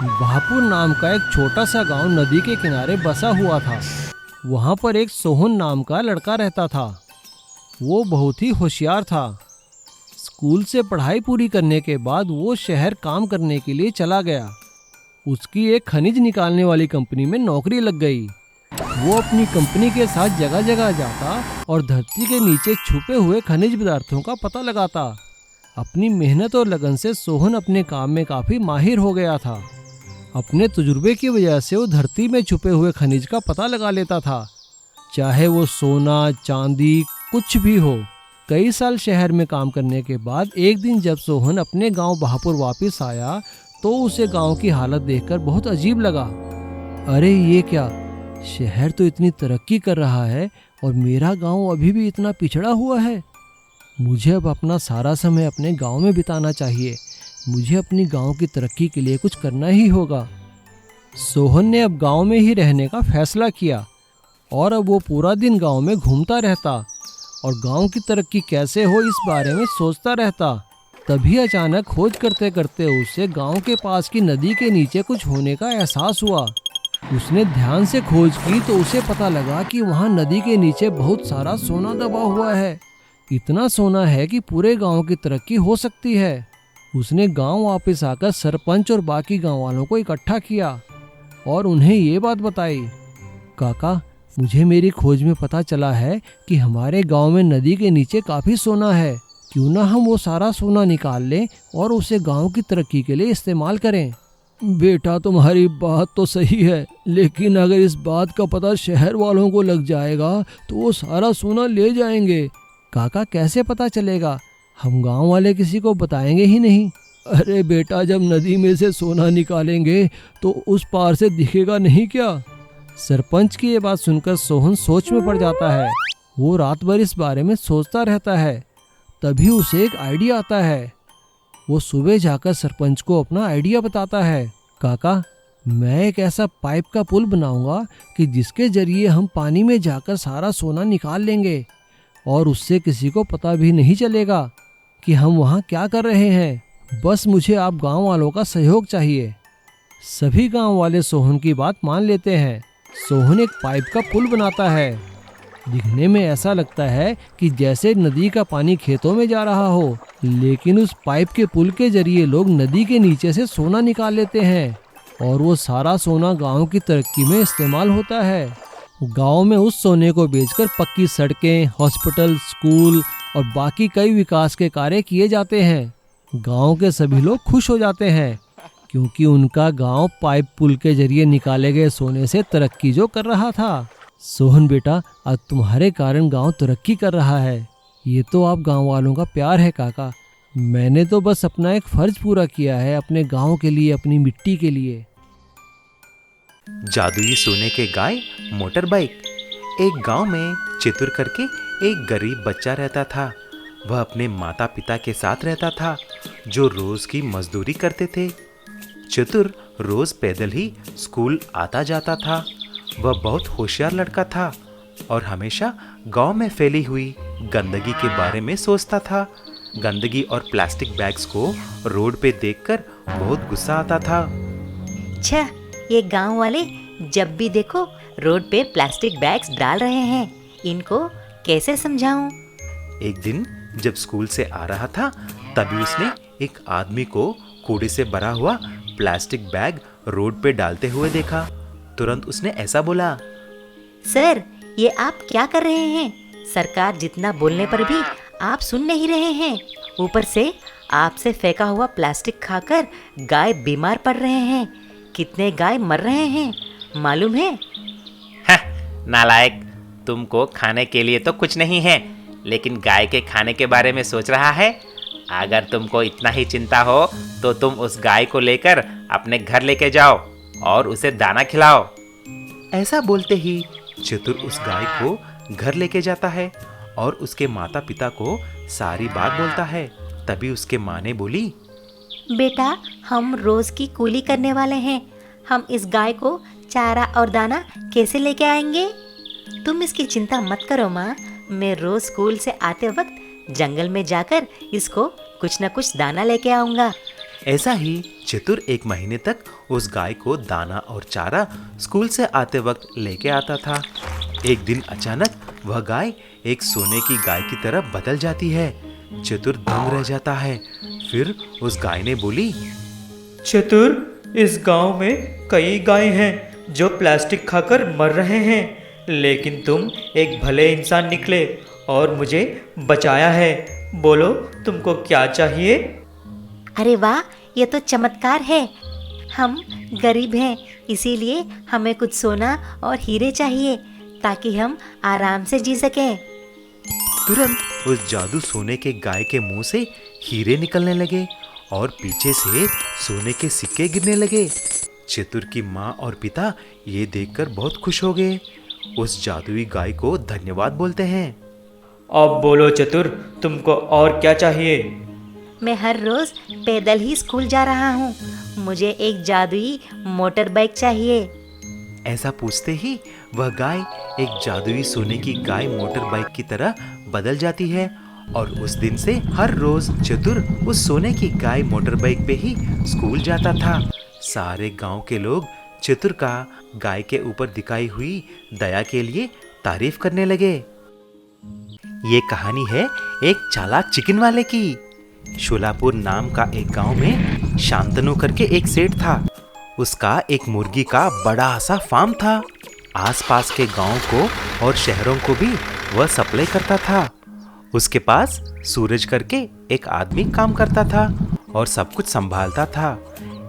भापुर नाम का एक छोटा सा गांव नदी के किनारे बसा हुआ था। वहां पर एक सोहन नाम का लड़का रहता था। वो बहुत ही होशियार था। स्कूल से पढ़ाई पूरी करने के बाद वो शहर काम करने के लिए चला गया। उसकी एक खनिज निकालने वाली कंपनी में नौकरी लग गई। वो अपनी कंपनी के साथ जगह जगह जाता और धरती के नीचे छुपे हुए खनिज पदार्थों का पता लगाता। अपनी मेहनत और लगन से सोहन अपने काम में काफ़ी माहिर हो गया था। अपने तजुर्बे की वजह से वो धरती में छुपे हुए खनिज का पता लगा लेता था, चाहे वो सोना, चांदी, कुछ भी हो। कई साल शहर में काम करने के बाद एक दिन जब सोहन अपने गांव बहापुर वापस आया तो उसे गांव की हालत देखकर बहुत अजीब लगा। अरे ये क्या, शहर तो इतनी तरक्की कर रहा है और मेरा गांव अभी भी इतना पिछड़ा हुआ है। मुझे अब अपना सारा समय अपने गांव में बिताना चाहिए। मुझे अपनी गांव की तरक्की के लिए कुछ करना ही होगा। सोहन ने अब गांव में ही रहने का फैसला किया और अब वो पूरा दिन गांव में घूमता रहता और गांव की तरक्की कैसे हो इस बारे में सोचता रहता। तभी अचानक खोज करते करते उसे गांव के पास की नदी के नीचे कुछ होने का एहसास हुआ। उसने ध्यान से खोज की तो उसे पता लगा कि वहां नदी के नीचे बहुत सारा सोना दबा हुआ है। इतना सोना है कि पूरे गांव की तरक्की हो सकती है। उसने गांव वापस आकर सरपंच और बाकी गांव वालों को इकट्ठा किया और उन्हें ये बात बताई। काका, मुझे मेरी खोज में पता चला है कि हमारे गांव में नदी के नीचे काफ़ी सोना है। क्यों ना हम वो सारा सोना निकाल लें और उसे गांव की तरक्की के लिए इस्तेमाल करें। बेटा, तुम्हारी बात तो सही है, लेकिन अगर इस बात का पता शहर वालों को लग जाएगा तो वो सारा सोना ले जाएंगे। काका, कैसे पता चलेगा? हम गांव वाले किसी को बताएंगे ही नहीं। अरे बेटा, जब नदी में से सोना निकालेंगे तो उस पार से दिखेगा नहीं क्या? सरपंच की ये बात सुनकर सोहन सोच में पड़ जाता है। वो रात भर इस बारे में सोचता रहता है। तभी उसे एक आइडिया आता है। वो सुबह जाकर सरपंच को अपना आइडिया बताता है। काका, मैं एक ऐसा पाइप का पुल बनाऊंगा कि जिसके जरिए हम पानी में जाकर सारा सोना निकाल लेंगे और उससे किसी को पता भी नहीं चलेगा कि हम वहाँ क्या कर रहे हैं। बस मुझे आप गांव वालों का सहयोग चाहिए। सभी गांव वाले सोहन की बात मान लेते हैं। सोहन एक पाइप का पुल बनाता है। दिखने में ऐसा लगता है कि जैसे नदी का पानी खेतों में जा रहा हो, लेकिन उस पाइप के पुल के जरिए लोग नदी के नीचे से सोना निकाल लेते हैं और वो सारा सोना गांव की तरक्की में इस्तेमाल होता है। गांव में उस सोने को बेचकर पक्की सड़कें, हॉस्पिटल, स्कूल और बाकी कई विकास के कार्य किए जाते हैं। गांव के सभी लोग खुश हो जाते हैं क्योंकि उनका गांव पाइप पुल के जरिए निकाले गए सोने से तरक्की जो कर रहा था। सोहन बेटा, आज तुम्हारे कारण गांव तरक्की कर रहा है। ये तो आप गांव वालों का प्यार है काका। मैंने तो बस अपना एक फर्ज पूरा किया है, अपने गांव के लिए, अपनी मिट्टी के लिए। जादुई सोने के गाय मोटर बाइक। एक गांव में चतुर करके एक गरीब बच्चा रहता था। वह अपने माता पिता के साथ रहता था जो रोज की मजदूरी करते थे। चतुर रोज पैदल ही स्कूल आता जाता था। वह बहुत होशियार लड़का था और हमेशा गांव में फैली हुई गंदगी के बारे में सोचता था। गंदगी और प्लास्टिक बैग्स को रोड पे देखकर बहुत गुस्सा आता था। छह, ये गांव वाले जब भी देखो रोड पे प्लास्टिक बैग्स डाल रहे हैं, इनको कैसे समझाऊं? एक दिन जब स्कूल से आ रहा था तभी उसने एक आदमी को कूड़े से भरा हुआ प्लास्टिक बैग रोड पे डालते हुए देखा। तुरंत उसने ऐसा बोला, सर, ये आप क्या कर रहे हैं? सरकार जितना बोलने पर भी आप सुन नहीं रहे हैं। ऊपर से आपसे फेंका हुआ प्लास्टिक खाकर गाय बीमार पड़ रहे हैं। कितने गाय मर रहे हैं मालूम है? नालायक, तुमको खाने के लिए तो कुछ नहीं है, लेकिन गाय के खाने के बारे में सोच रहा है। अगर तुमको इतना ही चिंता हो तो तुम उस गाय को लेकर अपने घर लेके जाओ और उसे दाना खिलाओ। ऐसा बोलते ही चतुर उस गाय को घर लेके जाता है और उसके माता पिता को सारी बात बोलता है। तभी उसके माँ ने बोली, बेटा, हम रोज की कूली करने वाले हैं। हम इस गाय को चारा और दाना कैसे लेके आएंगे? तुम इसकी चिंता मत करो माँ। मैं रोज स्कूल से आते वक्त जंगल में जाकर इसको कुछ न कुछ दाना लेके आऊंगा। ऐसा ही चतुर एक महीने तक उस गाय को दाना और चारा स्कूल से आते वक्त लेके आता था। एक दिन अचानक वह गाय एक सोने की गाय की तरह बदल जाती है। चतुर दंग रह जाता है। फिर उस गाय ने बोली, चतुर, इस गांव में कई गाय हैं जो प्लास्टिक खाकर मर रहे हैं, लेकिन तुम एक भले इंसान निकले और मुझे बचाया है। बोलो, तुमको क्या चाहिए? अरे वाह, ये तो चमत्कार है। हम गरीब हैं, इसीलिए हमें कुछ सोना और हीरे चाहिए ताकि हम आराम से जी सकें। तुरंत उस जादू सोने के गाय के मुंह से हीरे निकलने लगे और पीछे से सोने के सिक्के गिरने लगे। चतुर की माँ और पिता ये देखकर बहुत खुश हो गए। उस जादुई गाय को धन्यवाद बोलते हैं। अब बोलो चतुर, तुमको और क्या चाहिए? मैं हर रोज पैदल ही स्कूल जा रहा हूँ, मुझे एक जादुई मोटर बाइक चाहिए। ऐसा पूछते ही वह गाय एक जादुई सोने की गाय मोटर बाइक की तरह बदल जाती है और उस दिन से हर रोज चतुर उस सोने की गाय मोटर बाइक पे ही स्कूल जाता था। सारे गांव के लोग चतुर का गाय के ऊपर दिखाई हुई दया के लिए तारीफ करने लगे। ये कहानी है एक चालाक चिकन वाले की। शोलापुर नाम का एक गांव में शांतनु करके एक सेठ था। उसका एक मुर्गी का बड़ा सा फार्म था। आसपास के गांव को और शहरों को भी वह सप्लाई करता था। उसके पास सूरज करके एक आदमी काम करता था और सब कुछ संभालता था।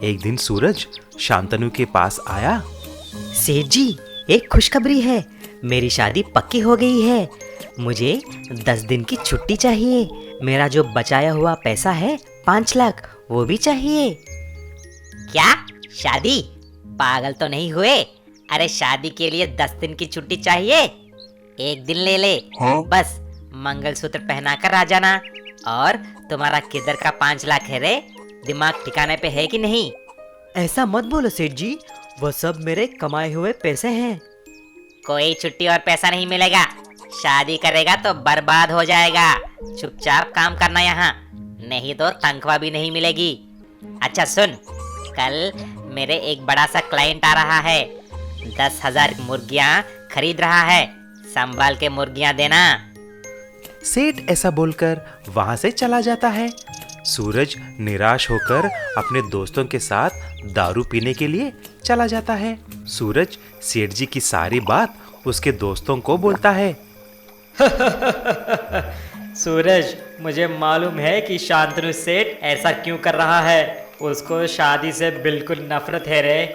एक दिन सूरज शांतनु के पास आया। सेठ जी, एक खुशखबरी है, मेरी शादी पक्की हो गई है। मुझे 10 दिन की छुट्टी चाहिए। मेरा जो बचाया हुआ पैसा है 5 लाख, वो भी चाहिए। क्या शादी? पागल तो नहीं हुए? अरे शादी के लिए 10 दिन की छुट्टी चाहिए? एक दिन ले ले। बस मंगलसूत्र पहनाकर आ जाना। और तुम्हारा किधर का 5 लाख है रे? दिमाग ठिकाने पे है कि नहीं? ऐसा मत बोलो सेठ जी, वह सब मेरे कमाए हुए पैसे हैं। कोई छुट्टी और पैसा नहीं मिलेगा। शादी करेगा तो बर्बाद हो जाएगा। चुपचाप काम करना यहाँ, नहीं तो तनख्वाह भी नहीं मिलेगी। अच्छा सुन, कल मेरे एक बड़ा सा क्लाइंट आ रहा है। 10,000 मुर्गियाँ खरीद रहा है। संभाल के मुर्गियाँ देना। सेठ ऐसा बोलकर वहां से चला जाता है। सूरज निराश होकर अपने दोस्तों के साथ दारू पीने के लिए चला जाता है। सूरज सेठ जी की सारी बात उसके दोस्तों को बोलता है। सूरज, मुझे मालूम है कि शांतनु सेठ ऐसा क्यों कर रहा है। उसको शादी से बिल्कुल नफरत है रे,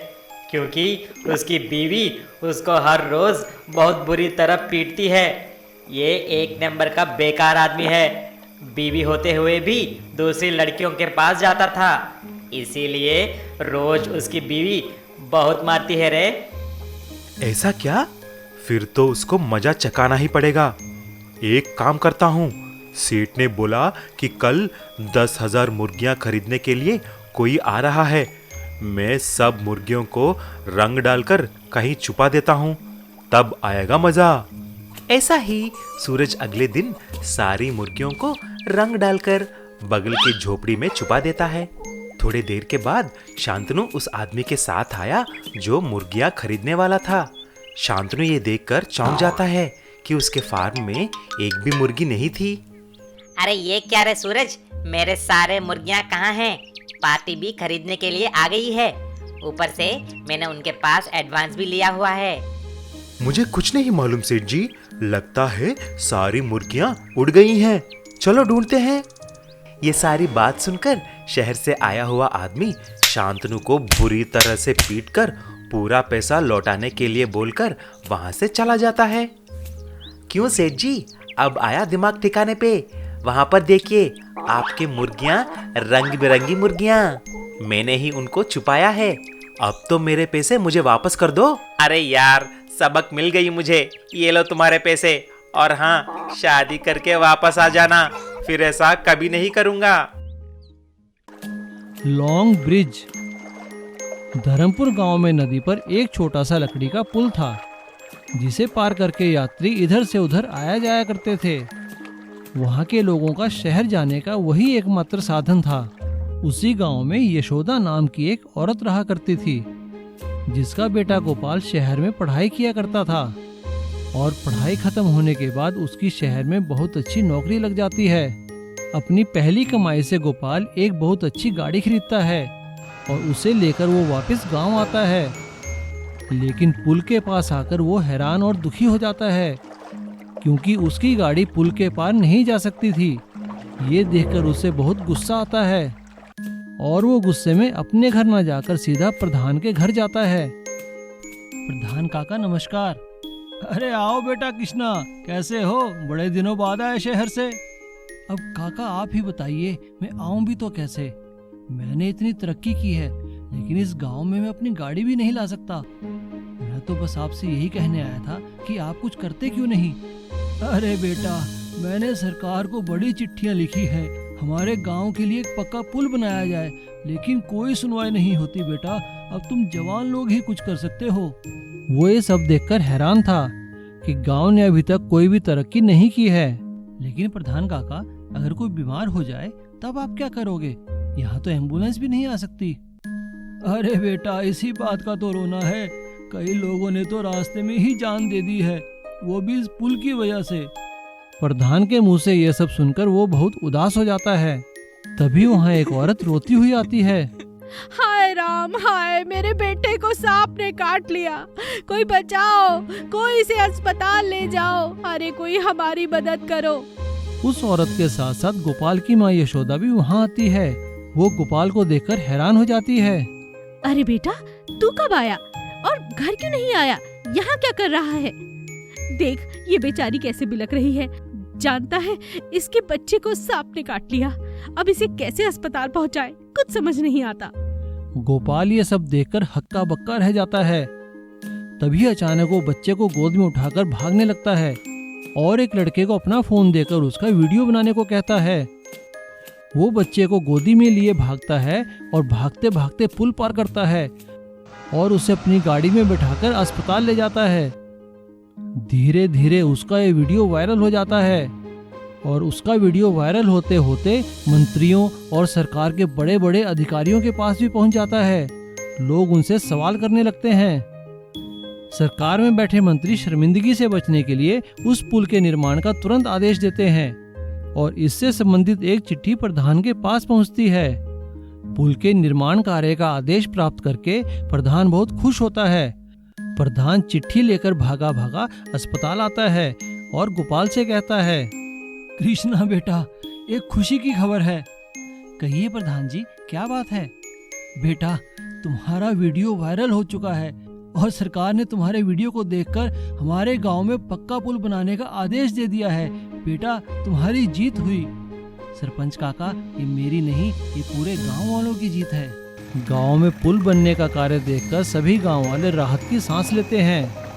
क्योंकि उसकी बीवी उसको हर रोज बहुत बुरी तरह पीटती है। ये एक नंबर का बेकार आदमी है। बीवी होते हुए भी दूसरी लड़कियों के पास जाता था, इसीलिए रोज उसकी बीवी बहुत मारती है रे। ऐसा क्या? फिर तो उसको मजा चकाना ही पड़ेगा। एक काम करता हूँ, सेठ ने बोला कि कल 10,000 मुर्गियाँ खरीदने के लिए कोई आ रहा है। मैं सब मुर्गियों को रंग डालकर कहीं छुपा देता हूँ, तब आएगा मजा। ऐसा ही सूरज अगले दिन सारी मुर्गियों को रंग डालकर बगल की झोपड़ी में छुपा देता है। थोड़ी देर के बाद शांतनु उस आदमी के साथ आया जो मुर्गियां खरीदने वाला था। शांतनु ये देखकर चौंक जाता है कि उसके फार्म में एक भी मुर्गी नहीं थी। अरे ये क्या रे सूरज, मेरे सारे मुर्गियाँ कहाँ हैं? पार्टी भी खरीदने के लिए आ गई है। ऊपर से मैंने उनके पास एडवांस भी लिया हुआ है। मुझे कुछ नहीं मालूम सेठ जी, लगता है सारी मुर्गियां उड़ गई हैं। चलो ढूंढते हैं। ये सारी बात सुनकर शहर से आया हुआ आदमी शांतनु को बुरी तरह से पीटकर पूरा पैसा लौटाने के लिए बोलकर वहां से चला जाता है। क्यों सेठ जी, अब आया दिमाग ठिकाने पे? वहां पर देखिए, आपकी मुर्गियां रंग बिरंगी मुर्गियां। मैंने ही उनको छुपाया है। अब तो मेरे पैसे मुझे वापस कर दो। अरे यार, सबक मिल गई मुझे। ये लो तुम्हारे पैसे, और हाँ, शादी करके वापस आ जाना। फिर ऐसा कभी नहीं करूँगा। Long bridge. धर्मपुर गांव में नदी पर एक छोटा सा लकड़ी का पुल था, जिसे पार करके यात्री इधर से उधर आया जाया करते थे। वहां के लोगों का शहर जाने का वही एकमात्र साधन था। उसी गांव में यशोदा नाम की एक औरत रहा करती थी, जिसका बेटा गोपाल शहर में पढ़ाई किया करता था। और पढ़ाई खत्म होने के बाद उसकी शहर में बहुत अच्छी नौकरी लग जाती है। अपनी पहली कमाई से गोपाल एक बहुत अच्छी गाड़ी खरीदता है और उसे लेकर वो वापस गांव आता है। लेकिन पुल के पास आकर वो हैरान और दुखी हो जाता है, क्योंकि उसकी गाड़ी पुल के पार नहीं जा सकती थी। ये देखकर उसे बहुत गुस्सा आता है और वो गुस्से में अपने घर न जाकर सीधा प्रधान के घर जाता है। प्रधान काका नमस्कार। अरे आओ बेटा कृष्णा, कैसे हो? बड़े दिनों बाद आए शहर से। अब काका आप ही बताइए, मैं आऊं भी तो कैसे? मैंने इतनी तरक्की की है, लेकिन इस गांव में मैं अपनी गाड़ी भी नहीं ला सकता। मैं तो बस आपसे यही कहने आया था कि आप कुछ करते क्यों नहीं? अरे बेटा, मैंने सरकार को बड़ी चिट्ठियां लिखी है, हमारे गांव के लिए एक पक्का पुल बनाया जाए, लेकिन कोई सुनवाई नहीं होती बेटा। अब तुम जवान लोग ही कुछ कर सकते हो। वो ये सब देखकर हैरान था कि गांव ने अभी तक कोई भी तरक्की नहीं की है। लेकिन प्रधान काका, अगर कोई बीमार हो जाए तब आप क्या करोगे? यहाँ तो एम्बुलेंस भी नहीं आ सकती। अरे बेटा, इसी बात का तो रोना है। कई लोगों ने तो रास्ते में ही जान दे दी है, वो भी इस पुल की वजह से। प्रधान के मुंह से यह सब सुनकर वो बहुत उदास हो जाता है। तभी वहाँ एक औरत रोती हुई आती है। हाय राम हाय, मेरे बेटे को सांप ने काट लिया, कोई बचाओ, कोई इसे अस्पताल ले जाओ, अरे कोई हमारी मदद करो। उस औरत के साथ साथ गोपाल की माँ यशोदा भी वहाँ आती है। वो गोपाल को देखकर हैरान हो जाती है। अरे बेटा, तू कब आया और घर क्यों नहीं आया? यहाँ क्या कर रहा है? देख, ये बेचारी कैसे बिलख रही है। जानता है, इसके बच्चे को सांप ने काट लिया। अब इसे कैसे अस्पताल पहुँचाए, कुछ समझ नहीं आता। गोपाल ये सब देखकर हक्का बक्का रह जाता है। तभी अचानक वो बच्चे को गोद में उठाकर भागने लगता है और एक लड़के को अपना फोन देकर उसका वीडियो बनाने को कहता है। वो बच्चे को गोदी में लिए भागता है और भागते भागते पुल पार करता है और उसे अपनी गाड़ी में बैठाकर अस्पताल ले जाता है। धीरे धीरे उसका ये वीडियो वायरल हो जाता है और उसका वीडियो वायरल होते होते मंत्रियों और सरकार के बड़े बड़े अधिकारियों के पास भी पहुंच जाता है। लोग उनसे सवाल करने लगते हैं। सरकार में बैठे मंत्री शर्मिंदगी से बचने के लिए उस पुल के निर्माण का तुरंत आदेश देते हैं और इससे संबंधित एक चिट्ठी प्रधान के पास पहुंचती है। पुल के निर्माण कार्य का आदेश प्राप्त करके प्रधान बहुत खुश होता है। प्रधान चिट्ठी लेकर भागा भागा अस्पताल आता है और गोपाल से कहता है, कृष्णा बेटा, एक खुशी की खबर है। कहिए प्रधान जी, क्या बात है? बेटा, तुम्हारा वीडियो वायरल हो चुका है और सरकार ने तुम्हारे वीडियो को देखकर हमारे गांव में पक्का पुल बनाने का आदेश दे दिया है। बेटा, तुम्हारी जीत हुई। सरपंच काका, ये मेरी नहीं, ये पूरे गांव वालों की जीत है। गांव में पुल बनने का कार्य देखकर सभी गांव वाले राहत की सांस लेते हैं।